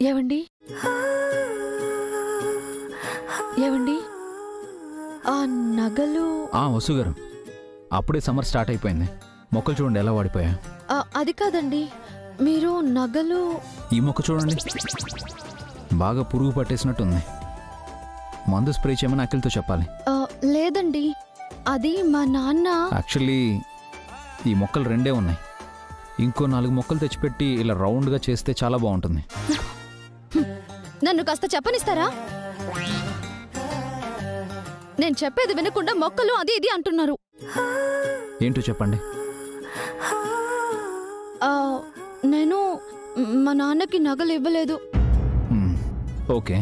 ఏవండి ఏవండి ఆ నగలు వసు గారు, అప్పుడే సమ్మర్ స్టార్ట్ అయిపోయింది. మొక్కలు చూడండి ఎలా వాడిపోయా. అది కాదండి, మీరు నగలు. ఈ మొక్క చూడండి, బాగా పురుగు పట్టేసినట్టుంది. మందు స్ప్రే చేయమని అఖిల్తో చెప్పాలి. లేదండి, అది మా నాన్న. యాక్చువల్లీ ఈ మొక్కలు 2 ఉన్నాయి. ఇంకో 4 మొక్కలు తెచ్చిపెట్టి ఇలా రౌండ్గా చేస్తే చాలా బాగుంటుంది. నన్ను కాస్త చెప్పనిస్తారా? నేను చెప్పేది వినకుండా మొక్కలు అది ఇది అంటున్నారు. ఏంటో చెప్పండి. నేను మా నాన్నకి నగలు ఇవ్వలేదు. ఓకే.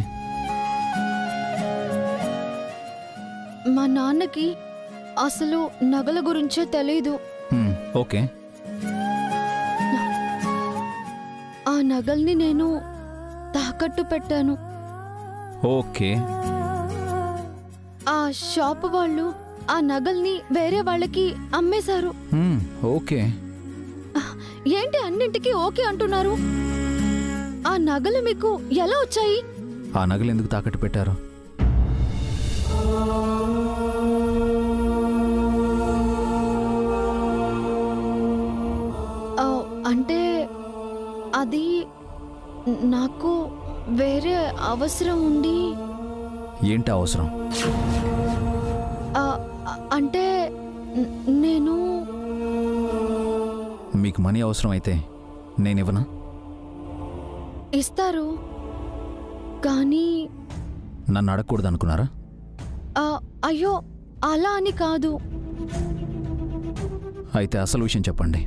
మా నాన్నకి అసలు నగల గురించే తెలీదు. ఓకే. ఆ నగల్ని నేను తాకట్టు పెట్టాను. ఓకే. ఆ షాప్ వాళ్ళు ఆ నగల్ని వేరే వాళ్ళకి అమ్మేశారు. ఓకే. ఏంటి అన్నింటికి ఓకే అంటున్నారు? ఆ నగలు మీకు ఎలా వచ్చాయి? ఆ నగలు ఎందుకు తాకట్టు పెట్టారు? అంటే అది నాకు వేరే అవసరం ఉంది. ఏంటి అవసరం? అంటే నేను. మీకు మనీ అవసరం అయితే నేను ఇవ్వనా? ఇస్తారు, కానీ నన్ను అడగకూడదు అనుకున్నారా? అయ్యో, అలా అని కాదు. అయితే అసలు విషయం చెప్పండి.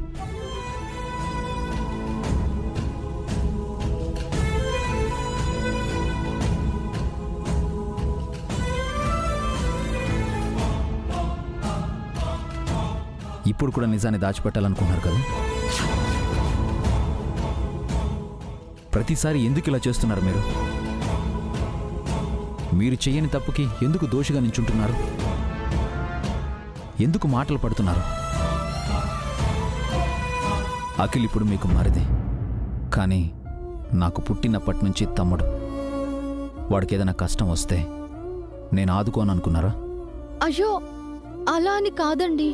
ఇప్పుడు కూడా నిజాన్ని దాచిపెట్టాలనుకుంటున్నారు కదా? ప్రతిసారి ఎందుకు ఇలా చేస్తున్నారు మీరు? మీరు చేయని తప్పుకి ఎందుకు దోషిగా నించుంటున్నారు? ఎందుకు మాటలు పడుతున్నారు? అఖిల్ ఇప్పుడు మీకు మరిది, కానీ నాకు పుట్టినప్పటి నుంచి తమ్ముడు. వాడికి ఏదైనా కష్టం వస్తే నేను ఆదుకోను అనుకున్నారా? అయ్యో, అలా అని కాదండి.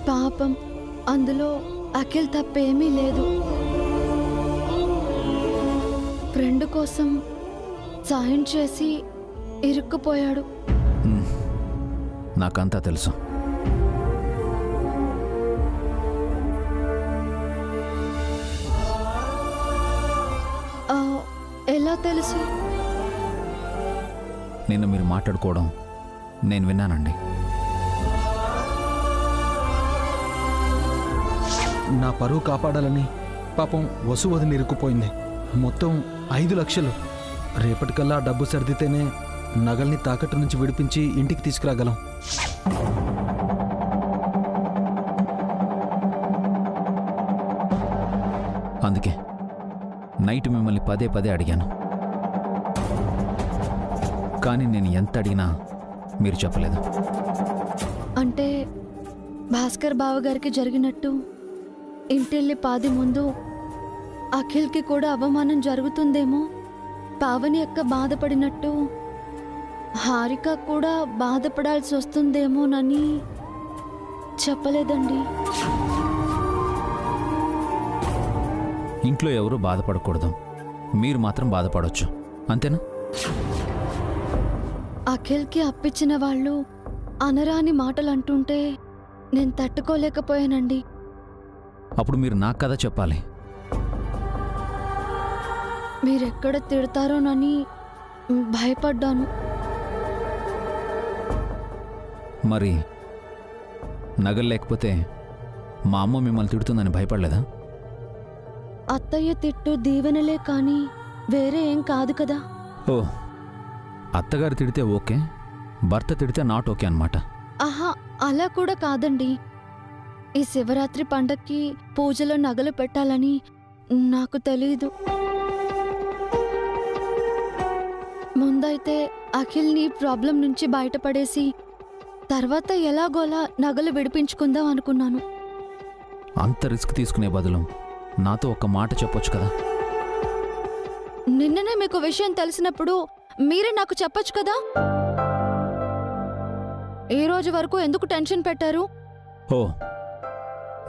పాపం, అందులో అఖిల్ తప్పేమీ లేదు. ఫ్రెండ్ కోసం సాయం చేసి ఇరుక్కుపోయాడు. నాకంతా తెలుసు. ఎలా తెలుసు? నిన్న మీరు మాట్లాడుకోవడం నేను విన్నానండి. నా పరువు కాపాడాలని పాపం వసు వదిలి ఇరుక్కుపోయింది. మొత్తం 5 లక్షలు. రేపటికల్లా డబ్బు సర్దితేనే నగల్ని తాకట్టు నుంచి విడిపించి ఇంటికి తీసుకురాగలం. అందుకే నైట్ మిమ్మల్ని పదే అడిగాను, కానీ నేను ఎంత అడిగినా మీరు చెప్పలేదు. అంటే భాస్కర్ బావగారికి జరిగినట్టు ఇంటిల్లి పాది ముందు అఖిల్కి కూడా అవమానం జరుగుతుందేమో, పావని అక్క బాధపడినట్టు హారిక కూడా బాధపడాల్సి వస్తుందేమోనని చెప్పలేదండి. ఇంట్లో ఎవరూ బాధపడకూడదు, మీరు మాత్రం బాధపడవచ్చు, అంతేనా? అఖిల్కి అప్పిచ్చిన వాళ్ళు అనరాని మాటలు అంటుంటే నేను తట్టుకోలేకపోయానండి. అప్పుడు మీరు నాకు కదా చెప్పాలి. మీరెక్కడ తిడతారోనని భయపడ్డాను. మరి నగలు లేకపోతే మా అమ్మ మిమ్మల్ని తిడుతుందని భయపడలేదా? అత్తయ్య తిట్టు దీవెనలే కానీ వేరే ఏం కాదు కదా. ఓ, అత్తగారు తిడితే ఓకే, భర్త తిడితే నాట్ ఓకే అన్నమాట. ఆహా, అలా కూడా కాదండి. ఈ శివరాత్రి పండక్కి పూజలో నగలు పెట్టాలని నాకు తెలీదు. ముందైతే అఖిల్ని ప్రాబ్లం నుంచి బయటపడేసి తర్వాత ఎలాగోలా నగలు విడిపించుకుందాం అనుకున్నాను. అంత రిస్క్ తీసుకునే బదులు నాతో ఒక్క మాట చెప్పొచ్చు కదా. నిన్ననే మీకు విషయం తెలిసినప్పుడు మీరే నాకు చెప్పొచ్చు కదా. ఈ రోజు వరకు ఎందుకు టెన్షన్ పెట్టారు? ఓ,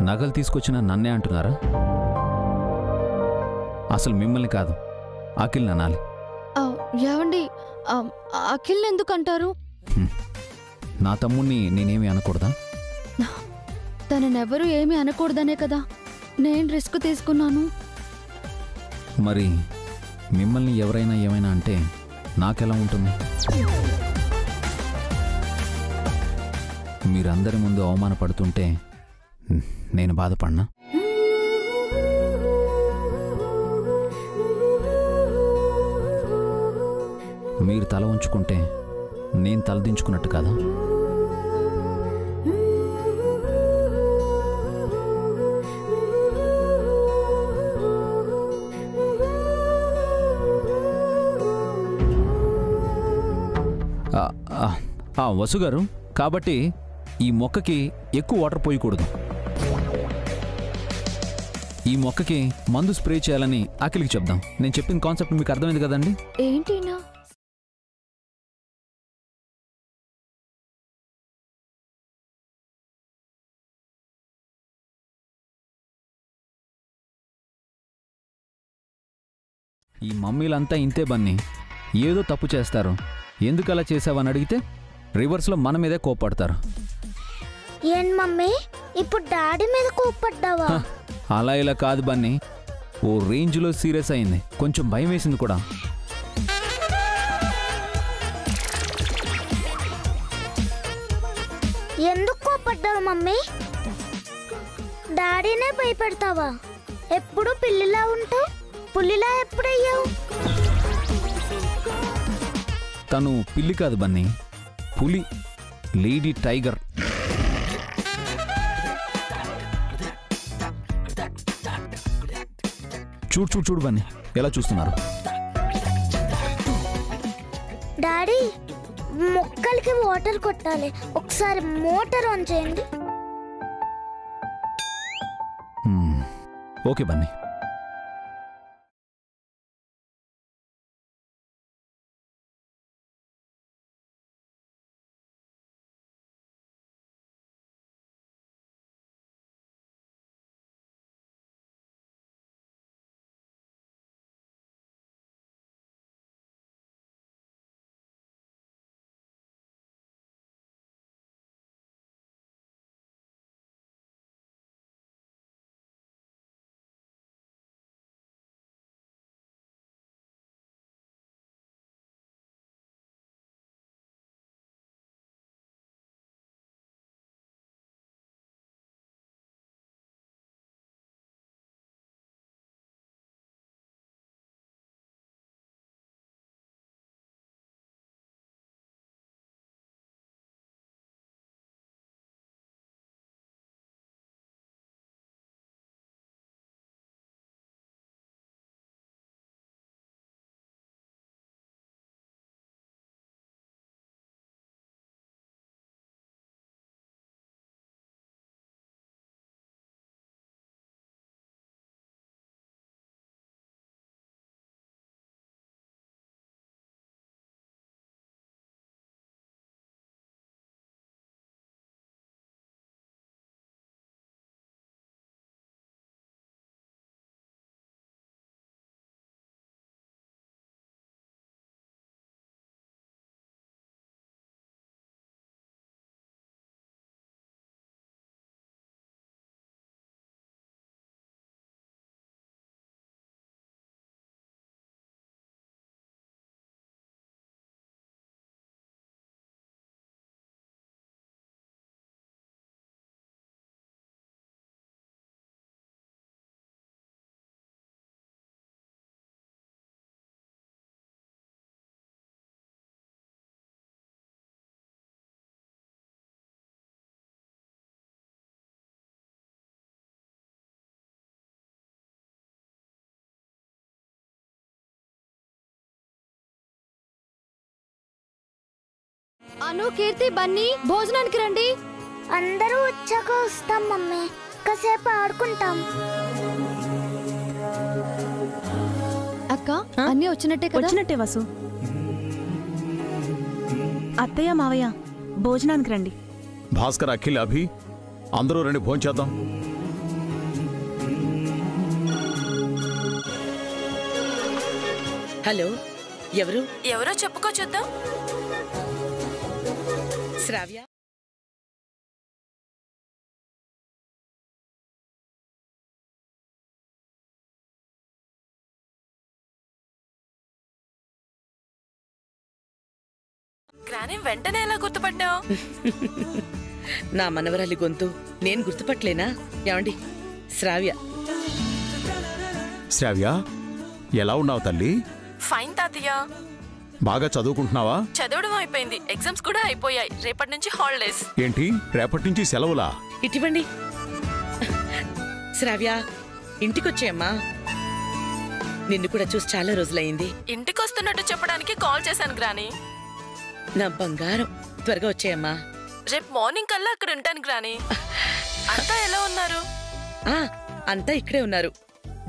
నగలు తీసుకొచ్చిన నన్నే అంటున్నారా? అసలు మిమ్మల్ని కాదు, అఖిల్ అనాలి. ఏవండి, అఖిల్ ఎందుకు అంటారు? నా తమ్ముణ్ణి నేనేమి అనకూడదా? తననెవరూ ఏమీ అనకూడదనే కదా నేను రిస్క్ తీసుకున్నాను. మరి మిమ్మల్ని ఎవరైనా ఏమైనా అంటే నాకెలా ఉంటుంది? మీరందరి ముందు అవమానపడుతుంటే నేను బాధపడినా? మీరు తల ఉంచుకుంటే నేను తలదించుకున్నట్టు కదా? వసు గారు, కాబట్టి ఈ మొక్కకి ఎక్కువ వాటర్ పోయకూడదు. ఈ మొక్కకి మందు స్ప్రే చేయాలని అఖిల్కి చెప్దాం. నేను చెప్పిన కాన్సెప్ట్ మీకు అర్థమైంది కదండి? ఏంటినా? ఈ మమ్మీలంతా ఇంతే బన్నీ, ఏదో తప్పు చేస్తారు, ఎందుకు అలా చేసావని అడిగితే రివర్స్లో మన మీదే కోప్పడతారు. ఏం మమ్మీ, ఇప్పుడు డాడీ మీద కోప్పడ్డావా? అలా ఇలా కాదు బన్నీ, ఓ రేంజ్లో సీరియస్ అయింది, కొంచెం భయం వేసింది కూడా. ఎందుకు కోప్పడ్డావు మమ్మీ? డాడీనే భయపెడతావా? ఎప్పుడు పిల్లిలా ఉంటావు, పులిలా ఎప్పుడయ్యావు? తను పిల్లి కాదు బన్నీ, పులి, లేడీ టైగర్. చూడు చూడు చూడు బన్నీ, ఎలా చూస్తున్నారు? డాడీ, మొక్కలకి వాటర్ కొట్టాలి, ఒకసారి మోటార్ ఆన్ చేయండి. ఓకే బన్నీ. అను, కీర్తి, బన్నీ భోజనానికి రండి. అందరూ వచ్చాక వస్తాం మమ్మీ, కాసేపు ఆడుకుంటాం. అక్క అన్నీ వచ్చినట్టే కదా? వచ్చినట్టే వసు. అత్తయ్య మావయ్య భోజనానికి రండి. భాస్కర్, అఖిల్, అభి అందరూ రండి, భోంచేద్దాం. హలో, ఎవరు? ఎవరో చెప్పుకో చూద్దాం. శ్రావ్య. గ్రాని వెంటనే ఎలా గుర్తుపట్టావు? నా మనవరాలి గొంతు నేను గుర్తుపట్టలేనా? ఏమండి, శ్రావ్య. శ్రావ్య, ఎలా ఉన్నావు తల్లి? ఫైన్ తాతయ్య. బాగా చదువుకుంటున్నావా? చదవడం అయిపోయింది, ఎగ్జామ్స్ కూడా అయిపోయాయి. రేపటి నుంచి హాలిడేస్. ఏంటి, రేపటి నుంచి సెలవులా? ఇటివ్వండి. శ్రావ్య, ఇంటికొచ్చేయమ్మా. నిన్ను కూడా చూసి చాలా రోజులైంది. ఇంటికొస్తున్నట్టు చెప్పడానికి కాల్ చేశాను గ్రాని. నా బంగారం, త్వరగా వచ్చేయమ్మా. రేపు మార్నింగ్ కల్లా అక్కడ ఉంటాను గ్రాని. అంతా ఎలా ఉన్నారు? అంతా ఇక్కడే ఉన్నారు.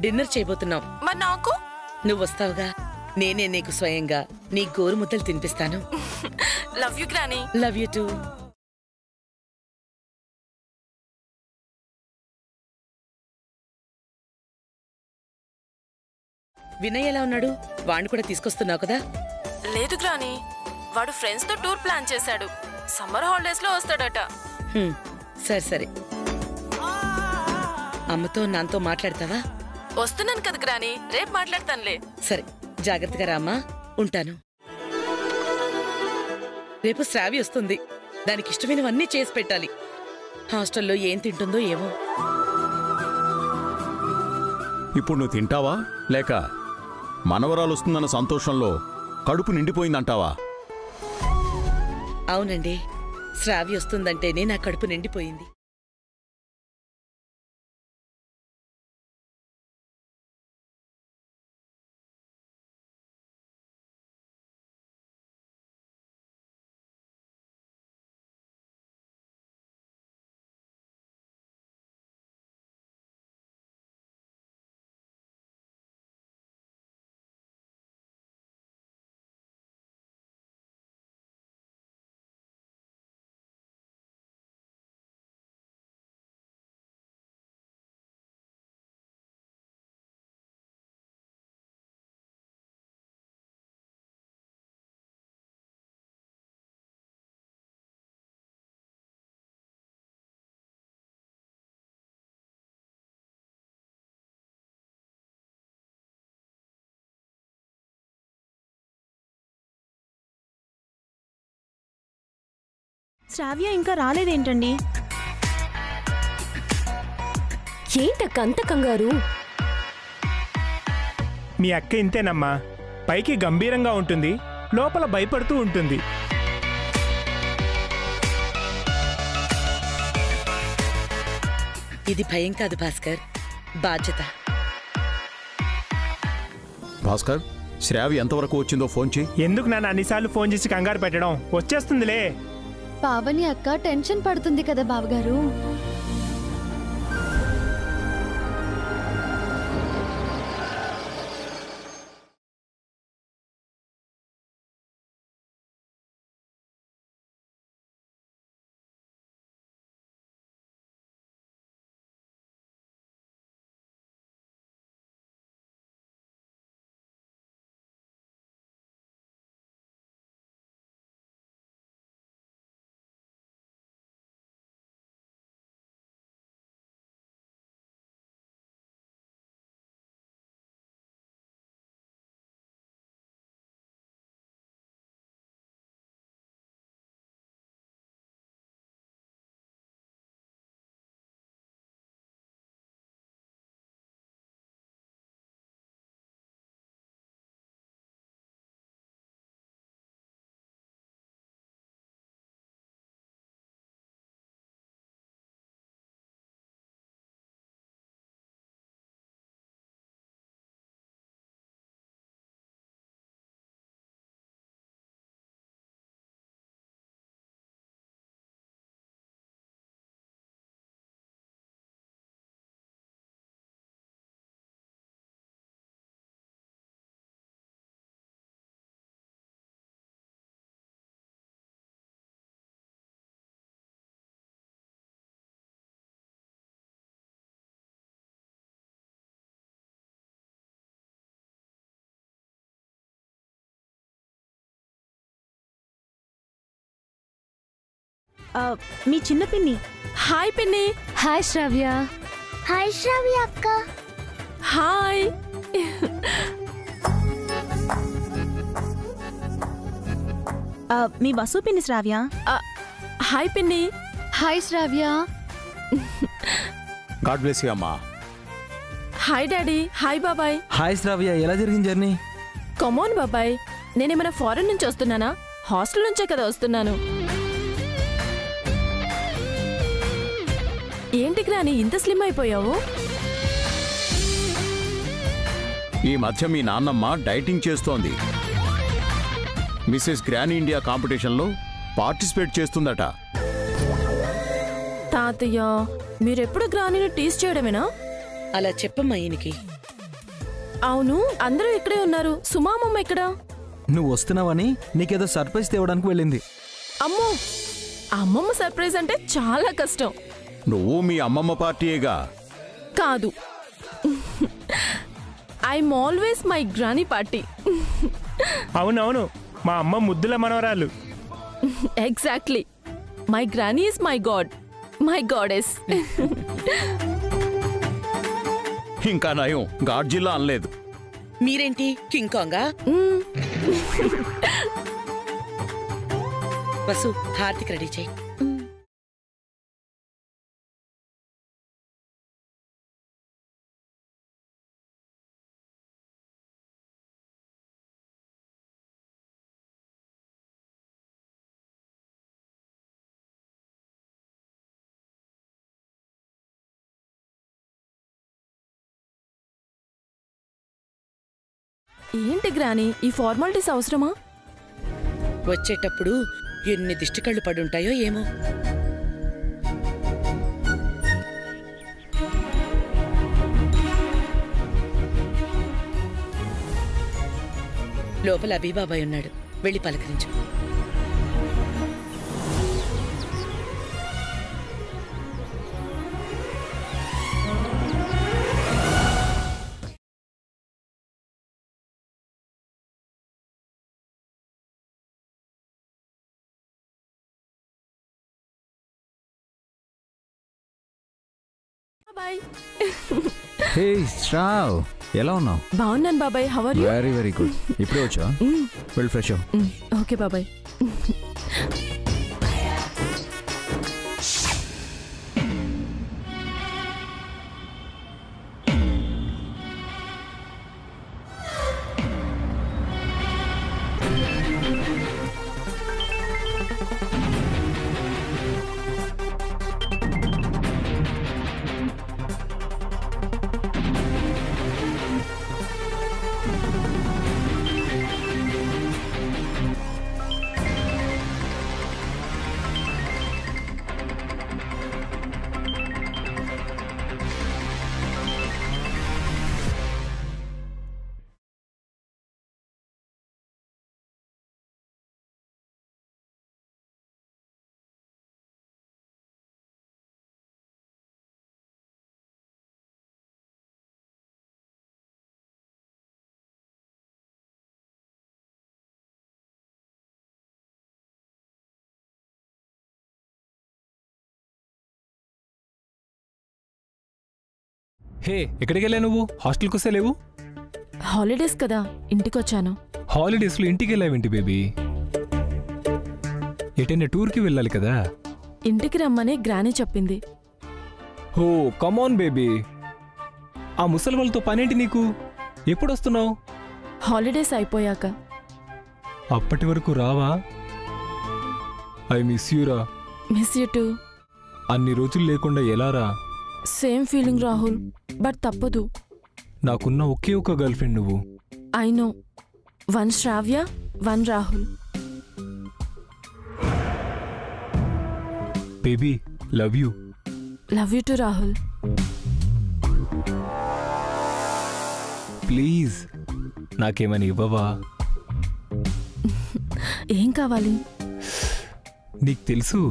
డిన్నర్ చేయబోతున్నాం. మరి నాకు? నువ్వు వస్తావుగా, నేనే నీకు స్వయంగా నీ గోరు ముద్దలు తినిపిస్తాను. Love you granny. Love you too. Vinay ఎలా ఉన్నాడు? వాణ్ణి కూడా తీసుకొస్తున్నావు కదా? లేదు గ్రాని, వాడు ఫ్రెండ్స్ తో టూర్ ప్లాన్ చేశాడు. సమ్మర్ హాలిడేస్ లో వస్తాడట. సరే సరే. అమ్మతో నాతో మాట్లాడతావా? వస్తున్నాను కదా గ్రాని, రేపు మాట్లాడతానులే. సరే, జాగ్రత్తగా రామ్మా. ఉంటాను. రేపు శ్రావ్య వస్తుంది. దానికి ఇష్టమైనవన్నీ చేసి పెట్టాలి. హాస్టల్లో ఏం తింటుందో ఏమో. ఇప్పుడు నువ్వు తింటావా, లేక మనవరాలు వస్తుందన్న సంతోషంలో కడుపు నిండిపోయిందంటావా? అవునండి, శ్రావ్య వస్తుందంటేనే నా కడుపు నిండిపోయింది. శ్రావ్య ఇంకా రాలేదేంటండి? ఏంటక్క అంత కంగారు? మీ అక్క ఇంతేనమ్మా, పైకి గంభీరంగా ఉంటుంది, లోపల భయపడుతూ ఉంటుంది. ఇది భయం కాదు భాస్కర్, బాధ్యత. భాస్కర్, శ్రావ్య ఎంతవరకు వచ్చిందో ఫోన్ చేయి. ఎందుకు నన్ను అన్నిసార్లు ఫోన్ చేసి కంగారు పెట్టడం? వచ్చేస్తుందిలే. పావని అక్క టెన్షన్ పడుతుంది కదా బావగారు. మీ చిన్న పిన్ని. హాయ్ పిన్ని. హాయ్ శ్రావ్య. హాయ్ శ్రావ్య అక్క. హాయ్. మీ వసు పిన్ని శ్రావ్య. హాయ్ పిన్ని. Hi Shravya. God bless you అమ్మా. Hi daddy. హాయ్ బాబాయ్. హాయ్ శ్రావ్య, ఎలా జరిగింది జర్నీ? కమోన్ బాబాయ్, నేనేమైనా ఫారెన్ నుంచి వస్తున్నానా? హాస్టల్ నుంచే కదా వస్తున్నాను. ఏంటి గ్రాని ఇంత స్లిమ్ అయిపోయావు? ఈ మధ్య మీ నాన్నమ్మ డైటింగ్ చేస్తోంది. మిసెస్ గ్రానీ ఇండియా కాంపిటీషన్లో పార్టిసిపేట్ చేస్తుందట. తాతయ్య, మీరెప్పుడు గ్రానీని టీస్ చేయడమేనా? అలా చెప్పమ్మా ఈయనకి. అవును, అందరూ ఇక్కడే ఉన్నారు. సుమామమ్మ ఎక్కడా? నువ్వు వస్తున్నావని నీకేదో సర్ప్రైజ్ తేవడానికి వెళ్ళింది. అమ్మో, అమ్మమ్మ సర్ప్రైజ్ అంటే చాలా కష్టం. నువ్వు మీ అమ్మమ్మ పార్టీయేగా. కాదు, I'm always my granny party. అవునవును, మా అమ్మ ముద్దుల మనవరాలు. Exactly, my granny is my God, my goddess. ఇంకా నయం గాడ్జిల్లా అనలేదు. మీరేంటి కింగ్ కాంగా? వసు, హార్దిక్ రెడీ చేయి. ఏంటి గ్రానీ, ఈ ఫార్మాలిటీస్ అవసరమా? వచ్చేటప్పుడు ఎన్ని దిష్టికళ్ళు పడుంటాయో ఏమో. లోపల అబీబాబాయ్ ఉన్నాడు, వెళ్ళి పలకరించు. బాయ్. హే శ్రావ్, ఎలా ఉన్నావు? బాగున్నాను బాబాయ్. How are you? Very very good. ఇప్పుడే వచ్చా? వెళ్ళి ఫ్రెష్ అవ్వు. ఓకే బాబాయ్. హే, ఎక్కడికి వెళ్ళా నువ్వు? హాస్టల్కి వస్తే లేవు? హాలిడేస్ కదా, ఇంటికొచ్చాను. హాలిడేస్లో ఇంటికి వెళ్ళావేంటి బేబీ? ఎటైనా టూర్కి వెళ్ళాలి కదా. ఇంటికి రమ్మని గ్రానీ చెప్పింది. హో కమాన్ బేబీ, ఆ ముసలి వాళ్ళతో పనేంటి నీకు? ఎప్పుడు వస్తున్నావు? హాలిడేస్ అయిపోయాక. అప్పటి వరకు రావా? ఐ మిస్ యూరా. Miss you too. అన్ని రోజులు లేకుండా ఎలా రా? సేమ్ ఫీలింగ్ రాహుల్, బట్ తప్పదు. నాకున్న ఒకే ఒక గర్ల్ ఫ్రెండ్ నువ్వు. I know, one Shravya, one Rahul. Baby, love you. Love you too Rahul. Please నాకేమని ఇవ్వవా? ఏం కావాలి? నీకు తెలుసు.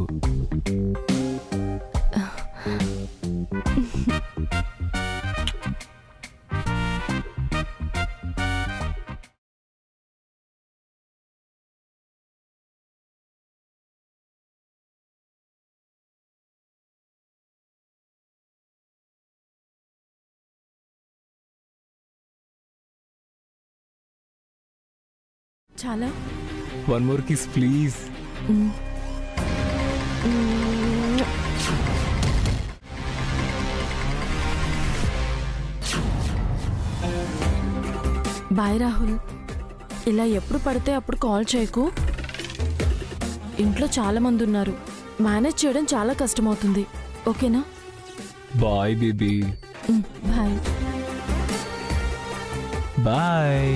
చాలా. One more kiss please. Bye Rahul. ఇలా ఎప్పుడు పడితే అప్పుడు కాల్ చేయకు. ఇంట్లో చాలా మంది ఉన్నారు, మేనేజ్ చేయడం చాలా కష్టమవుతుంది. ఓకేనా? Bye baby. బాయ్. బాయ్.